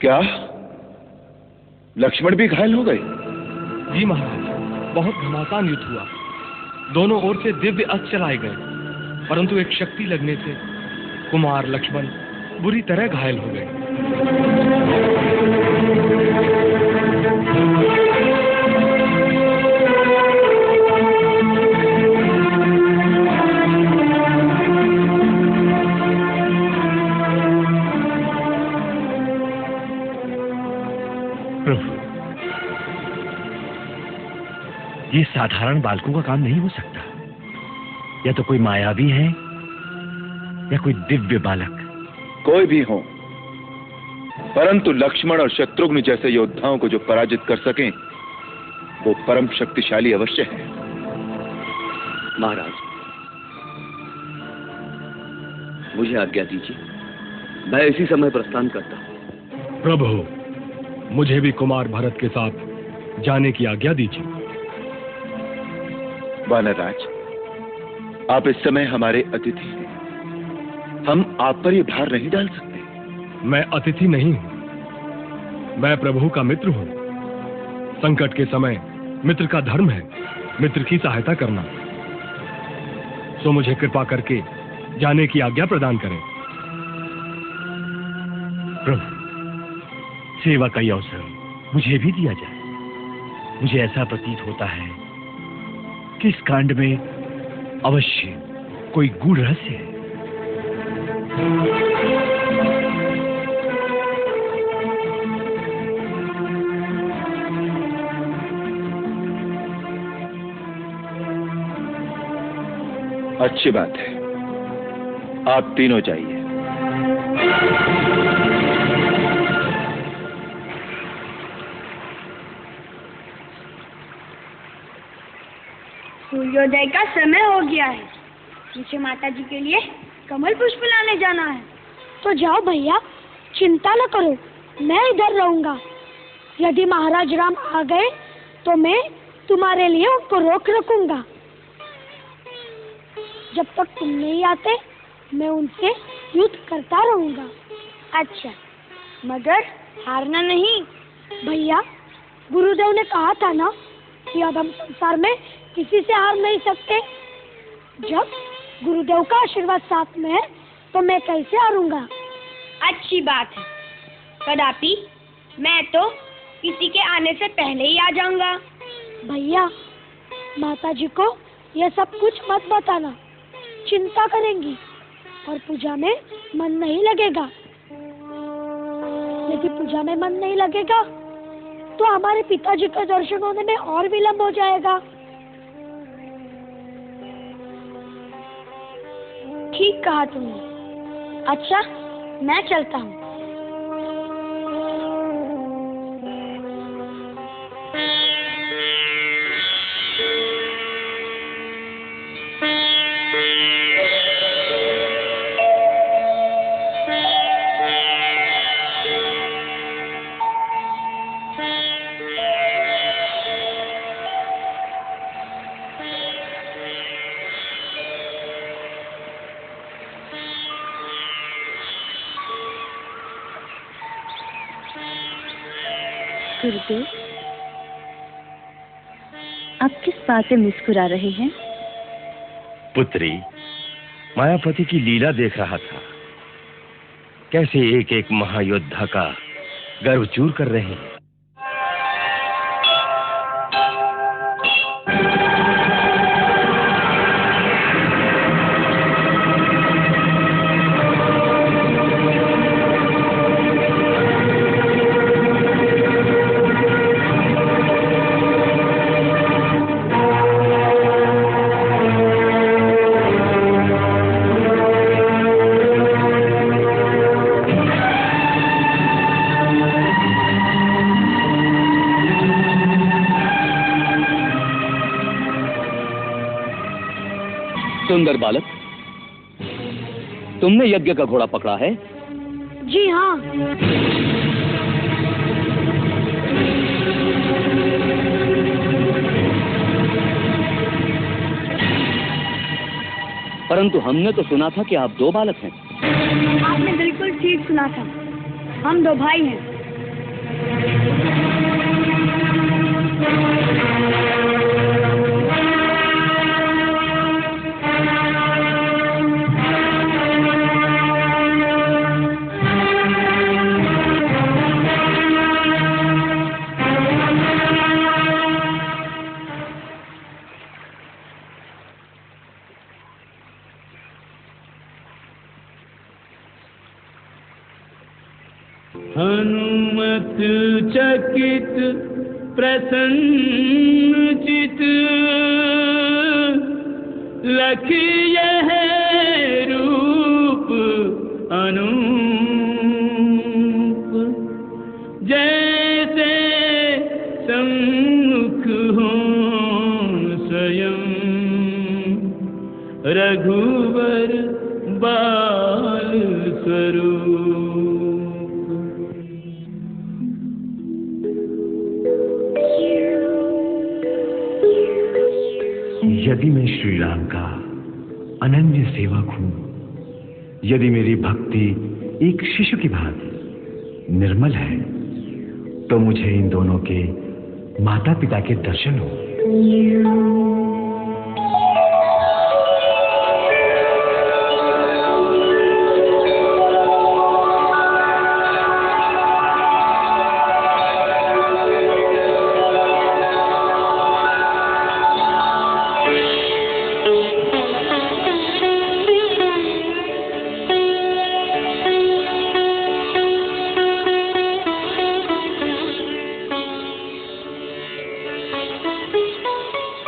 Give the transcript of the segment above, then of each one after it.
क्या लक्ष्मण भी घायल हो गए? जी महाराज, बहुत घमासान युद्ध हुआ। दोनों ओर से दिव्य अस्त्र चलाए गए, परंतु एक शक्ति लगने से कुमार लक्ष्मण बुरी तरह घायल हो गए। प्रभु, ये साधारण बालकों का काम नहीं हो सकता। या तो कोई मायावी है या कोई दिव्य बालक। कोई भी हो, परंतु लक्ष्मण और शत्रुघ्न जैसे योद्धाओं को जो पराजित कर सकें, वो परम शक्तिशाली अवश्य है। महाराज, मुझे आज्ञा दीजिए, मैं इसी समय प्रस्थान करता हूं। प्रभु, मुझे भी कुमार भरत के साथ जाने की आज्ञा दीजिए। वानरराज, आप इस समय हमारे अतिथि हैं। हम आप पर यह भार नहीं डाल सकते। मैं अतिथि नहीं हूं, मैं प्रभु का मित्र हूं। संकट के समय मित्र का धर्म है मित्र की सहायता करना। सो मुझे कृपा करके जाने की आज्ञा प्रदान करें। प्रभु, सेवा का अवसर मुझे भी दिया जाए। मुझे ऐसा प्रतीत होता है कि इस कांड में अवश्य कोई गूढ़ रहस्य है। अच्छी बात है, आप तीनों जाइए। सूर्योदय का समय हो गया है। मुझे माता जी के लिए कमल पुष्प लाने जाना है। तो जाओ भैया, चिंता न करो, मैं इधर रहूंगा। यदि महाराज राम आ गए तो मैं तुम्हारे लिए उनको रोक रखूंगा। जब तक तुम नहीं आते मैं उनसे युद्ध करता रहूंगा। अच्छा, मगर हारना नहीं। भैया, गुरुदेव ने कहा था ना कि अब हम संसार में किसी से हार नहीं सकते। जब गुरुदेव का आशीर्वाद साथ में है तो मैं कैसे हारूंगा। अच्छी बात है, कदापि मैं तो किसी के आने से पहले ही आ जाऊंगा। भैया, माता जी को यह सब कुछ मत बताना, चिंता करेंगी और पूजा में मन नहीं लगेगा। यदि पूजा में मन नहीं लगेगा तो हमारे पिताजी का दर्शन होने में और विलंब हो जाएगा। ठीक कहा तुमने। अच्छा, मैं चलता हूँ। गुरुदेव, आप किस बात से मुस्कुरा रहे हैं? पुत्री, मायापति की लीला देख रहा था। कैसे एक एक महायोद्धा का गर्व चूर कर रहे हैं। सुंदर बालक, तुमने यज्ञ का घोड़ा पकड़ा है? जी हाँ। परंतु हमने तो सुना था कि आप दो बालक हैं। आपने बिल्कुल ठीक सुना था। हम दो भाई हैं। हनुमत चकित प्रसन्न चित लखिए रूप अनूप, जैसे सम्मुख हो स्वयं रघुवर बाल स्वरूप। यदि मैं श्री राम का अनन्य सेवक हूं, यदि मेरी भक्ति एक शिशु की भांति निर्मल है, तो मुझे इन दोनों के माता पिता के दर्शन हो।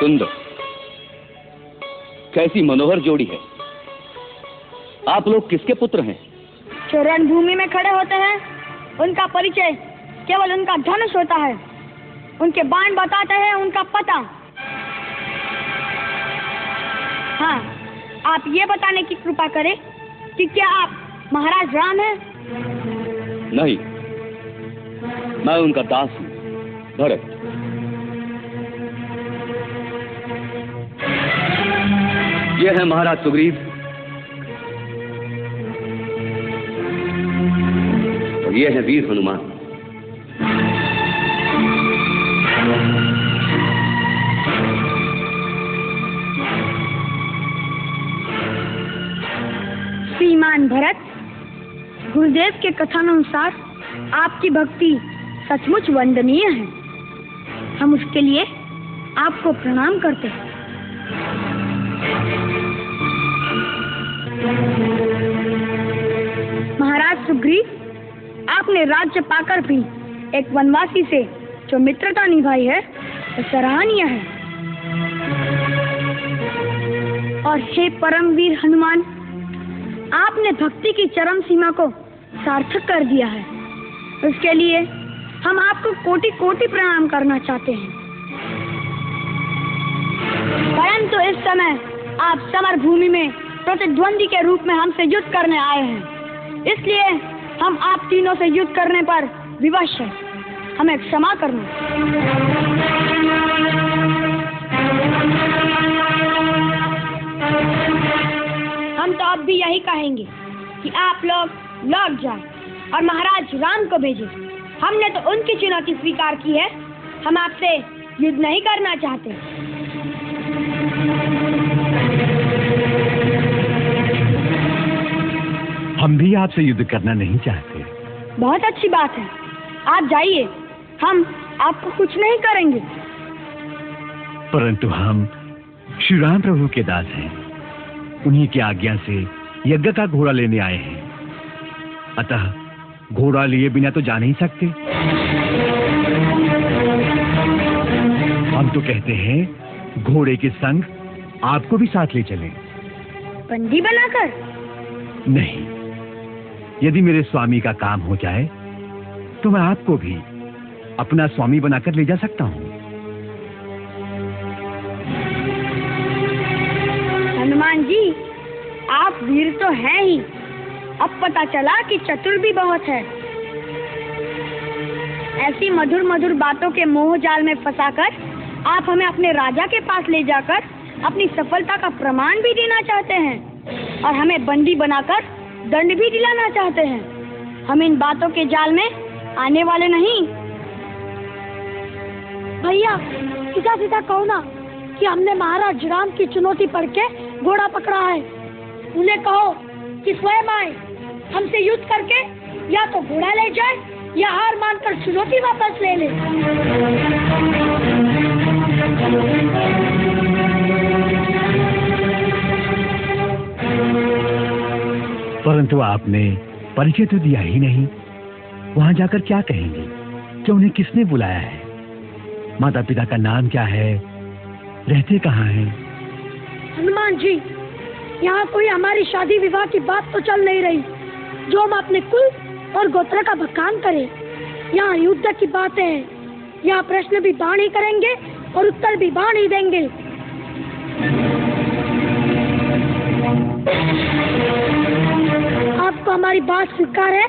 सुंदर, कैसी मनोहर जोड़ी है। आप लोग किसके पुत्र हैं? जो रणभूमि में खड़े होते हैं, उनका परिचय केवल उनका धनुष होता है। उनके बाण बताते हैं उनका पता। हाँ, आप ये बताने की कृपा करें कि क्या आप महाराज राम हैं? नहीं, मैं उनका दास हूं, भरत। ये है महाराज सुग्रीव और ये है वीर हनुमान। श्रीमान भरत, गुरुदेव के कथनानुसार आपकी भक्ति सचमुच वंदनीय है। हम उसके लिए आपको प्रणाम करते हैं। महाराज सुग्रीव, आपने राज्य पाकर भी एक वनवासी से जो मित्रता निभाई है, वो सराहनीय है। और हे परमवीर हनुमान, आपने भक्ति की चरम सीमा को सार्थक कर दिया है। उसके लिए हम आपको कोटि कोटि प्रणाम करना चाहते हैं। परंतु इस समय आप समर भूमि में प्रतिद्वंदी के रूप में हमसे युद्ध करने आए हैं, इसलिए हम आप तीनों से युद्ध करने पर विवश हैं। हमें क्षमा करना। हम तो अब भी यही कहेंगे कि आप लोग लौट जाएं और महाराज राम को भेजें। हमने तो उनकी चुनौती स्वीकार की है। हम आपसे युद्ध नहीं करना चाहते। हम भी आपसे युद्ध करना नहीं चाहते। बहुत अच्छी बात है, आप जाइए, हम आपको कुछ नहीं करेंगे। परंतु हम श्री राम प्रभु के दास हैं। उन्हीं की आज्ञा से यज्ञ का घोड़ा लेने आए हैं। अतः घोड़ा लिए बिना तो जा नहीं सकते। हम तो कहते हैं घोड़े के संग आपको भी साथ ले चलें। बंदी बनाकर? नहीं, यदि मेरे स्वामी का काम हो जाए तो मैं आपको भी अपना स्वामी बनाकर ले जा सकता हूँ। हनुमान जी, आप वीर तो हैं ही, अब पता चला कि चतुर भी बहुत है। ऐसी मधुर मधुर बातों के मोह जाल में फंसाकर आप हमें अपने राजा के पास ले जाकर अपनी सफलता का प्रमाण भी देना चाहते हैं और हमें बंदी बनाकर दंड भी दिलाना चाहते हैं। हम इन बातों के जाल में आने वाले नहीं। भैया सीधा सीधा कहो ना कि हमने महाराज राम की चुनौती पढ़ के घोड़ा पकड़ा है। उन्हें कहो कि स्वयं आए, हमसे युद्ध करके या तो घोड़ा ले जाए या हार मानकर चुनौती वापस ले ले। परंतु आपने परिचय तो दिया ही नहीं। वहां जाकर क्या कहेंगे कि उन्हें किसने बुलाया है? माता पिता का नाम क्या है? रहते कहाँ हैं? हनुमान जी, यहाँ कोई हमारी शादी विवाह की बात तो चल नहीं रही जो हम अपने कुल और गोत्र का बखान करें। यहाँ युद्ध की बातें हैं। यहाँ प्रश्न भी बाण ही करेंगे और उत्तर भी बाण ही देंगे। आपको हमारी बात स्वीकार है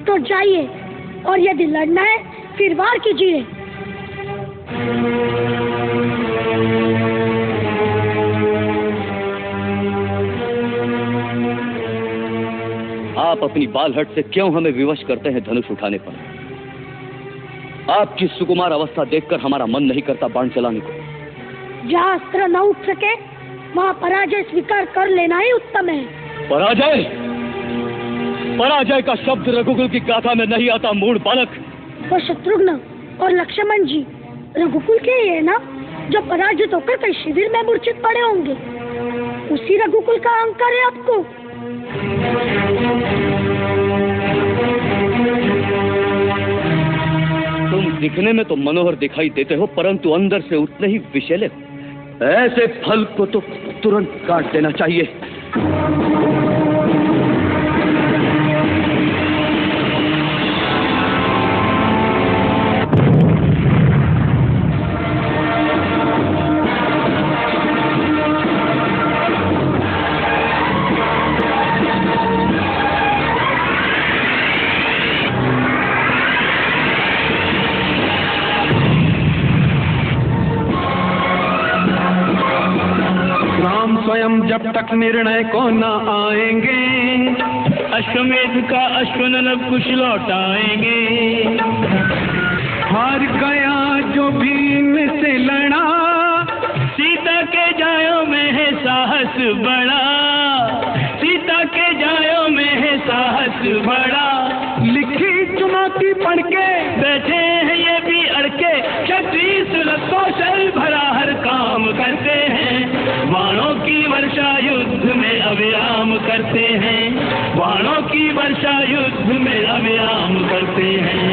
तो जाइए, और यदि लड़ना है फिर वार कीजिए। आप अपनी बालहट से क्यों हमें विवश करते हैं धनुष उठाने पर? आपकी सुकुमार अवस्था देखकर हमारा मन नहीं करता बाण चलाने को। जहाँ अस्त्र न उठ सके वहाँ पराजय स्वीकार कर लेना ही उत्तम है। पराजय? पराजय का शब्द रघुकुल की गाथा में नहीं आता, मूढ़ बालक। तो शत्रुघ्न और लक्ष्मण जी रघुकुल के ही है ना, जो पराजित होकर कई शिविर में मूर्छित पड़े होंगे। उसी रघुकुल का अहंकार है आपको। तुम दिखने में तो मनोहर दिखाई देते हो, परंतु अंदर से उतने ही विषैले हो। ऐसे फल को तो तुरंत काट देना चाहिए। स्वयं जब तक निर्णय को न आएंगे, अश्वमेध का अश्वनलब कुछ लौटाएंगे। हार गया जो भीम से लड़ा, सीता के जायों में है साहस बड़ा। सीता के जायों में है साहस बड़ा। लिखी चुनौती पढ़ के बैठे हैं ये भी अड़के। क्षत्रिय सुलभ कौशल भरा हर काम करते हैं। बाणों की वर्षा युद्ध में अविराम करते हैं। बाणों की वर्षा युद्ध में अविराम करते हैं।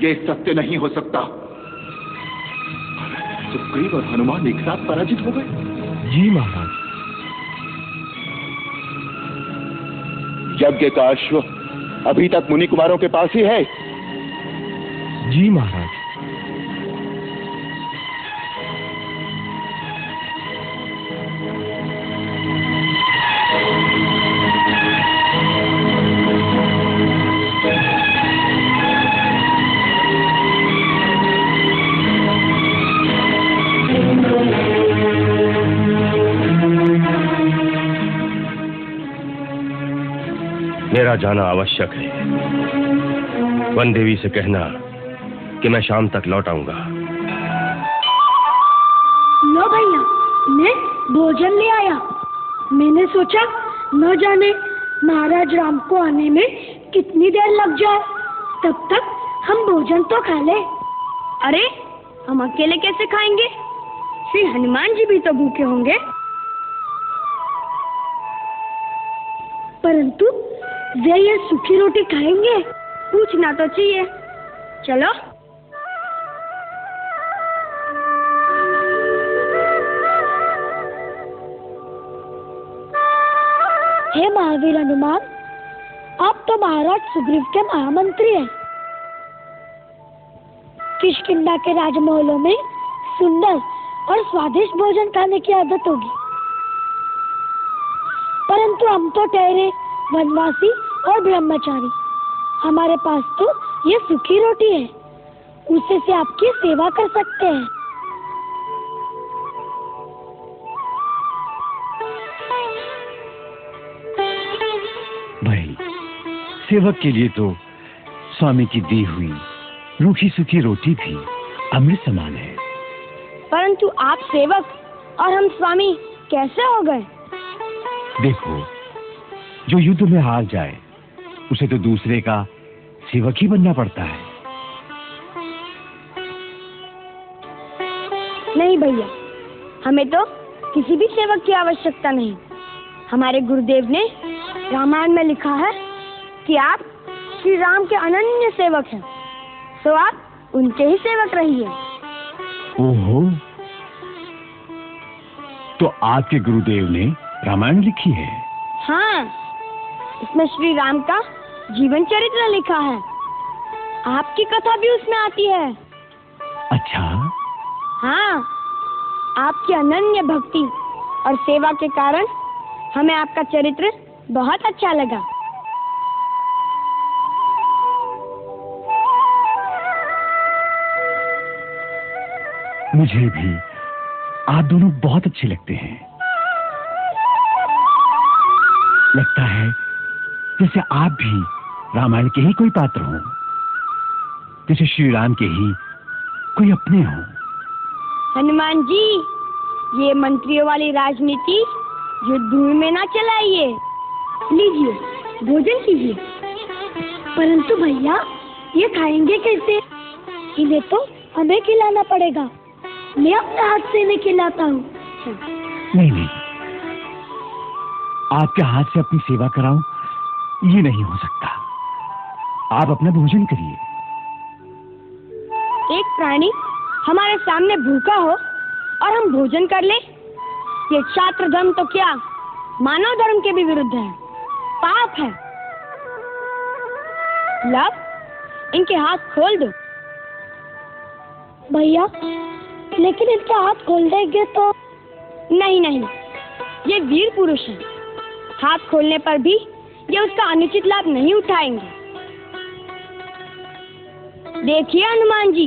ये सत्य नहीं हो सकता। सुग्रीव और हनुमान एक साथ पराजित हो गए। जी महाराज। यज्ञ का अश्व अभी तक मुनि कुमारों के पास ही है। जी महाराज। मेरा जाना आवश्यक है। वन देवी से कहना कि मैं शाम तक लौट आऊंगा। लो भैया, मैं भोजन ले आया। मैंने सोचा न जाने महाराज राम को आने में कितनी देर लग जाए, तब तक हम भोजन तो खा ले। अरे हम अकेले कैसे खाएंगे? श्री हनुमान जी भी तो भूखे होंगे। परंतु वे ये सूखी रोटी खाएंगे? पूछना तो चाहिए। चलो। हे महावीर हनुमान, आप तो महाराज सुग्रीव के महामंत्री हैं। किष्किंधा के राजमहलों में सुंदर और स्वादिष्ट भोजन खाने की आदत होगी, परंतु हम तो ठहरे वनवासी और ब्रह्मचारी। हमारे पास तो ये सूखी रोटी है, उससे से आपकी सेवा कर सकते हैं। भाई, सेवक के लिए तो स्वामी की दी हुई रूखी सूखी रोटी भी अमृत समान है। परंतु आप सेवक और हम स्वामी कैसे हो गए? देखो, जो युद्ध में हार जाए उसे तो दूसरे का सेवक ही बनना पड़ता है। नहीं भैया, हमें तो किसी भी सेवक की आवश्यकता नहीं। हमारे गुरुदेव ने रामायण में लिखा है कि आप श्री राम के अनन्य सेवक हैं, तो आप उनके ही सेवक रहिए। ओहो, तो आपके गुरुदेव ने रामायण लिखी है? हाँ, इसमें श्री राम का जीवन चरित्र लिखा है। आपकी कथा भी उसमें आती है। अच्छा? हाँ, आपकी अनन्य भक्ति और सेवा के कारण हमें आपका चरित्र बहुत अच्छा लगा। मुझे भी आप दोनों बहुत अच्छे लगते हैं। लगता है जैसे आप भी रामायण के ही कोई पात्र हो, जैसे श्री राम के ही कोई अपने हो। हनुमान जी, ये मंत्रियों वाली राजनीति युद्ध भूमि में ना चलाइए। लीजिए, भोजन कीजिए। परंतु भैया, ये खाएंगे कैसे? इन्हें तो हमें खिलाना पड़ेगा। मैं अपने हाथ से इन्हें खिलाता हूँ। नहीं नहीं, आपके हाथ से अपनी सेवा कराऊं, ये नहीं हो सकता। आप अपना भोजन करिए। एक प्राणी हमारे सामने भूखा हो और हम भोजन कर ले, ये छात्र धर्म तो क्या, मानव धर्म के भी विरुद्ध है, पाप है। लव, इनके हाथ खोल दो। भैया, लेकिन इनके हाथ खोल देंगे तो? नहीं नहीं, ये वीर पुरुष हैं। हाथ खोलने पर भी ये उसका अनुचित लाभ नहीं उठाएंगे। देखिए हनुमान जी,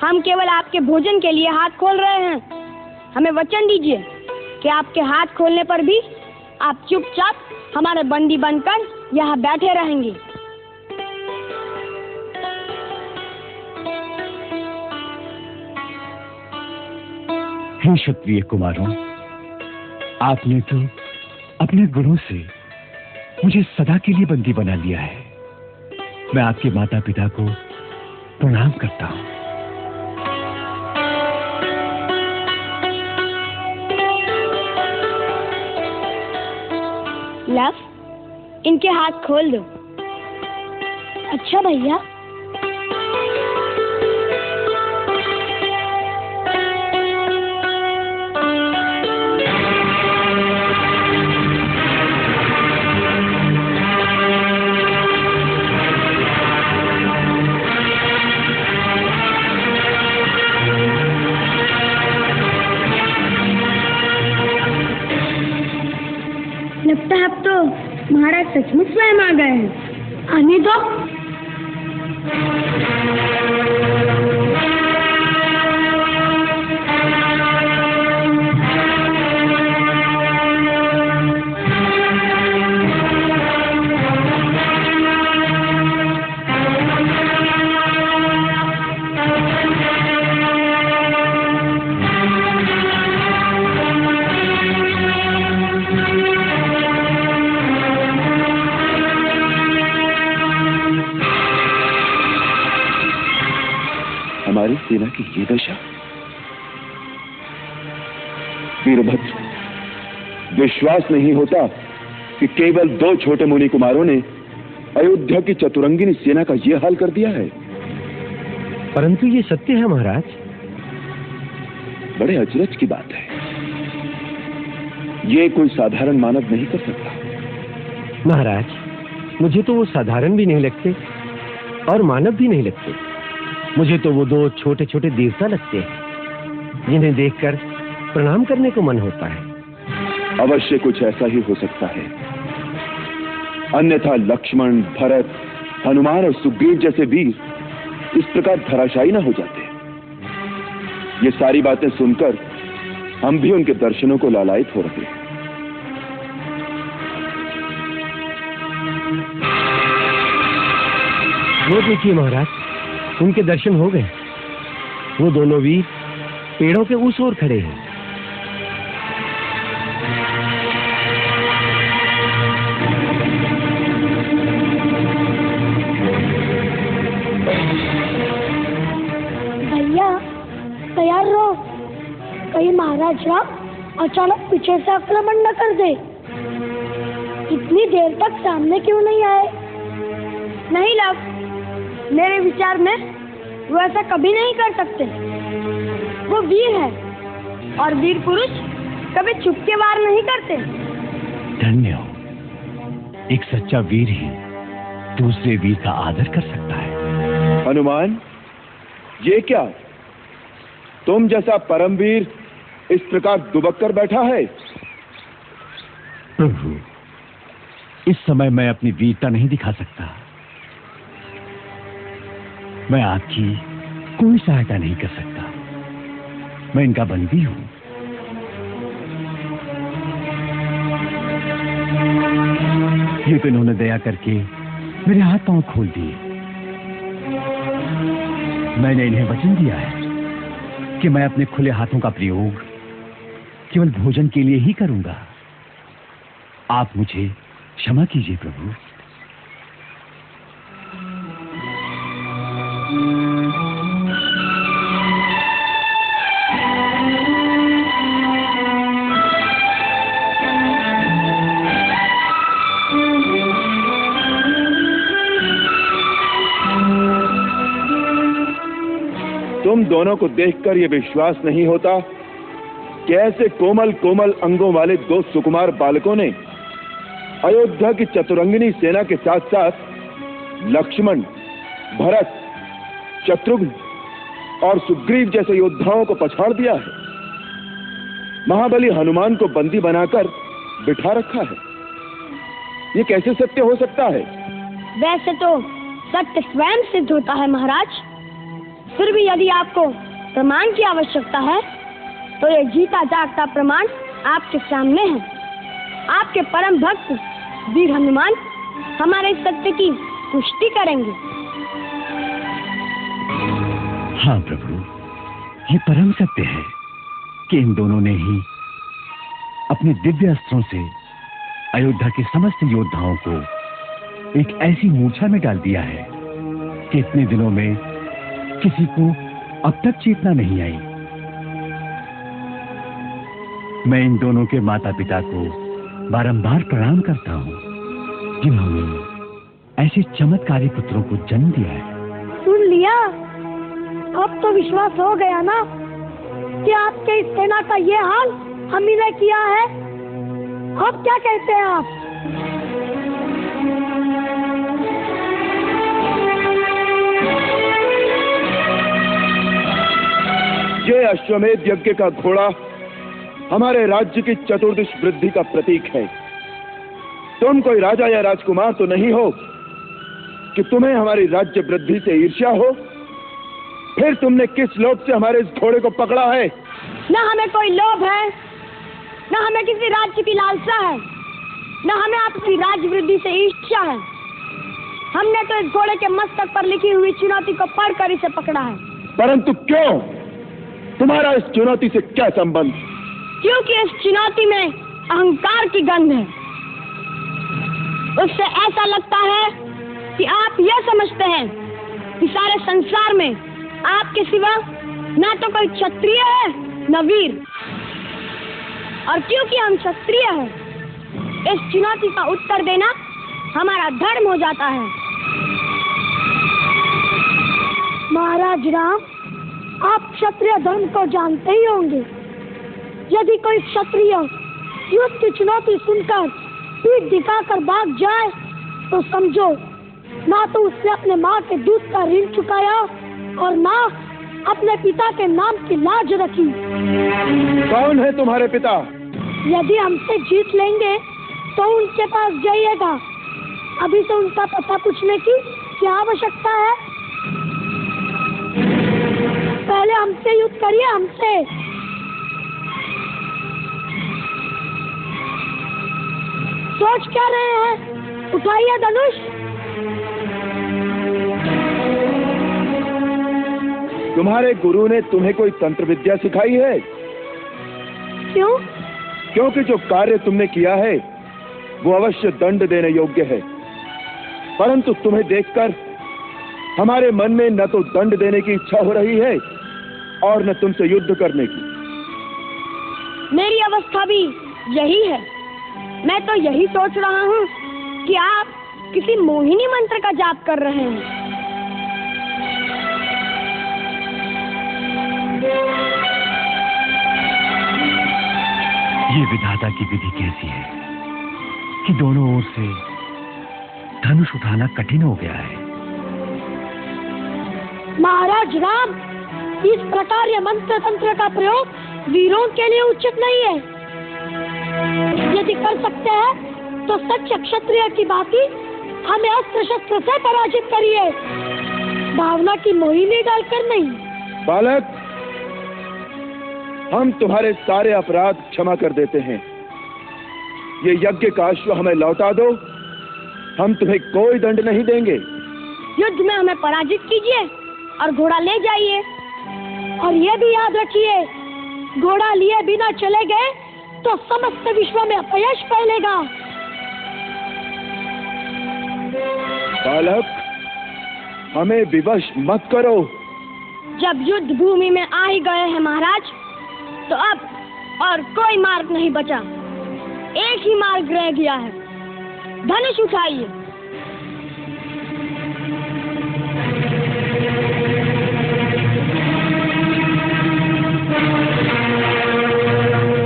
हम केवल आपके भोजन के लिए हाथ खोल रहे हैं। हमें वचन दीजिए कि आपके हाथ खोलने पर भी आप चुपचाप हमारे बंदी बनकर यहाँ बैठे रहेंगे। हे क्षत्रिय कुमारों, आपने तो अपने गुणों से मुझे सदा के लिए बंदी बना लिया है। मैं आपके माता पिता को प्रणाम करता हूँ। लव, इनके हाथ खोल दो। अच्छा भैया। लगता है अब तो महाराज सचमुच स्वयं आ गए हैं। आने दो। हमारी सेना की ये दशा। वीरभद्र, विश्वास नहीं होता कि केवल 2 छोटे मुनि कुमारों ने अयोध्या की चतुरंगिनी सेना का ये हाल कर दिया है। परंतु ये सत्य है महाराज। बड़े अचरज की बात है। ये कोई साधारण मानव नहीं कर सकता। महाराज, मुझे तो वो साधारण भी नहीं लगते और मानव भी नहीं लगते। मुझे तो वो 2 छोटे छोटे देवता लगते हैं जिन्हें देखकर प्रणाम करने को मन होता है। अवश्य कुछ ऐसा ही हो सकता है, अन्यथा लक्ष्मण, भरत, हनुमान और सुग्रीव जैसे वीर इस प्रकार धराशायी न हो जाते। ये सारी बातें सुनकर हम भी उनके दर्शनों को लालायित हो रहे हैं। वो देखिए महाराज, उनके दर्शन हो गए। वो दोनों वीर पेड़ों के उस ओर खड़े हैं। भैया तैयार रहो, कहीं महाराज राम अचानक पीछे से आक्रमण न कर दे। इतनी देर तक सामने क्यों नहीं आए? नहीं लव, मेरे विचार में वो ऐसा कभी नहीं कर सकते। वो वीर है और वीर पुरुष कभी छुप के वार नहीं करते। धन्य हो, एक सच्चा वीर ही दूसरे वीर का आदर कर सकता है। हनुमान, ये क्या? तुम जैसा परमवीर इस प्रकार दुबक कर बैठा है? प्रभु, इस समय मैं अपनी वीरता नहीं दिखा सकता। मैं आपकी कोई सहायता नहीं कर सकता। मैं इनका बंदी हूं। ये तो इन्होंने दया करके मेरे हाथ पांव खोल दिए। मैंने इन्हें वचन दिया है कि मैं अपने खुले हाथों का प्रयोग केवल भोजन के लिए ही करूंगा। आप मुझे क्षमा कीजिए प्रभु। तुम दोनों को देखकर यह विश्वास नहीं होता कि ऐसे कोमल कोमल अंगों वाले 2 सुकुमार बालकों ने अयोध्या की चतुरंगिनी सेना के साथ साथ लक्ष्मण, भरत, शत्रुघ्न और सुग्रीव जैसे योद्धाओं को पछाड़ दिया है। महाबली हनुमान को बंदी बनाकर बिठा रखा है। ये कैसे सत्य हो सकता है? वैसे तो सत्य स्वयं सिद्ध होता है महाराज। फिर भी यदि आपको प्रमाण की आवश्यकता है तो ये जीता जागता प्रमाण आपके सामने है। आपके परम भक्त वीर हनुमान हमारे सत्य की पुष्टि करेंगे। हाँ प्रभु, ये परम सत्य है कि इन दोनों ने ही अपने दिव्य अस्त्रों से अयोध्या के समस्त योद्धाओं को एक ऐसी मूर्छा में डाल दिया है कि इतने दिनों में किसी को अब तक चेतना नहीं आई। मैं इन दोनों के माता पिता को बारंबार प्रणाम करता हूँ जिन्होंने ऐसे चमत्कारी पुत्रों को जन्म दिया है। सुन लिया? अब तो विश्वास हो गया ना कि आपके इस सेना का ये हाल हम ही ने किया है। अब क्या कहते हैं आप? ये अश्वमेध यज्ञ का घोड़ा हमारे राज्य की चतुर्दिश वृद्धि का प्रतीक है। तुम कोई राजा या राजकुमार तो नहीं हो कि तुम्हें हमारी राज्य वृद्धि से ईर्ष्या हो? फिर तुमने किस लोभ से हमारे इस घोड़े को पकड़ा है? न हमें कोई लोभ है, न हमें किसी राज्य की लालसा है, न हमें आपकी राज्य वृद्धि से ईर्ष्या है। हमने तो इस घोड़े के मस्तक पर लिखी हुई चुनौती को पढ़कर इसे पकड़ा है। परंतु क्यों? तुम्हारा इस चुनौती से क्या संबंध? क्योंकि इस चुनौती में अहंकार की गंध है। उससे ऐसा लगता है कि आप यह समझते हैं कि सारे संसार में आपके सिवा ना तो कोई क्षत्रिय है न वीर। और क्योंकि हम क्षत्रिय हैं, इस चुनौती का उत्तर देना हमारा धर्म हो जाता है। महाराज राम, आप क्षत्रिय धर्म को जानते ही होंगे। यदि कोई क्षत्रिय युद्ध की चुनौती सुनकर पीठ दिखाकर भाग जाए तो समझो ना तो उसने अपने माँ के दूध का ऋण चुकाया और ना अपने पिता के नाम की लाज रखी। कौन है तुम्हारे पिता? यदि हमसे जीत लेंगे तो उनके पास जाइएगा। अभी तो उनका पता पूछने की क्या आवश्यकता है? पहले हमसे युद्ध करिए, हमसे। सोच क्या रहे हैं? उठाइए धनुष। तुम्हारे गुरु ने तुम्हें कोई तंत्र विद्या सिखाई है? क्यों? क्योंकि जो कार्य तुमने किया है वो अवश्य दंड देने योग्य है, परंतु तुम्हें देखकर हमारे मन में न तो दंड देने की इच्छा हो रही है और न तुमसे युद्ध करने की। मेरी अवस्था भी यही है। मैं तो यही सोच रहा हूँ कि आप किसी मोहिनी मंत्र का जाप कर रहे हैं। ये विधाता की विधि कैसी है कि दोनों ओर से धनुष उठाना कठिन हो गया है। महाराज राम, इस प्रकार ये मंत्र तंत्र का प्रयोग वीरों के लिए उचित नहीं है। यदि कर सकते हैं तो सच्चे क्षत्रिय की भांति हमें अस्त्र शस्त्र से पराजित करिए, भावना की मोहिनी डालकर नहीं। बालक, हम तुम्हारे सारे अपराध क्षमा कर देते हैं। ये यज्ञ का अश्व हमें लौटा दो, हम तुम्हें कोई दंड नहीं देंगे। युद्ध में हमें पराजित कीजिए और घोड़ा ले जाइए। और ये भी याद रखिए, घोड़ा लिए बिना चले गए तो समस्त विश्व में अपयश फैलेगा। बालक, हमें विवश मत करो। जब युद्ध भूमि में आ ही गए हैं महाराज, तो अब और कोई मार्ग नहीं बचा। एक ही मार्ग रह गया है। धनुष उठाइए।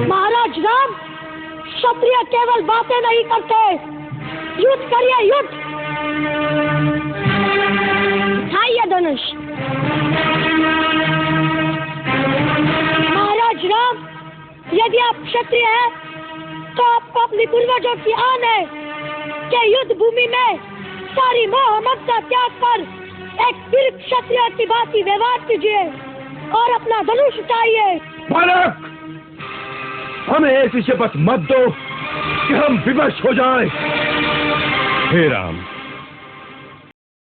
महाराज राम, क्षत्रिय केवल बातें नहीं करते, युद्ध करिए, युद्ध। उठाइए धनुष। महाराज राम, यदि आप क्षत्रिय हैं तो आपको अपनी पूर्वजों की आन है कि युद्ध भूमि में सारी मोह ममता त्याग कर एक वीर क्षत्रिय की भांति व्यवहार कीजिए और अपना धनुष उठाइए। बालक, हमें ऐसी शपथ मत दो कि हम विवश हो जाएं। हे राम,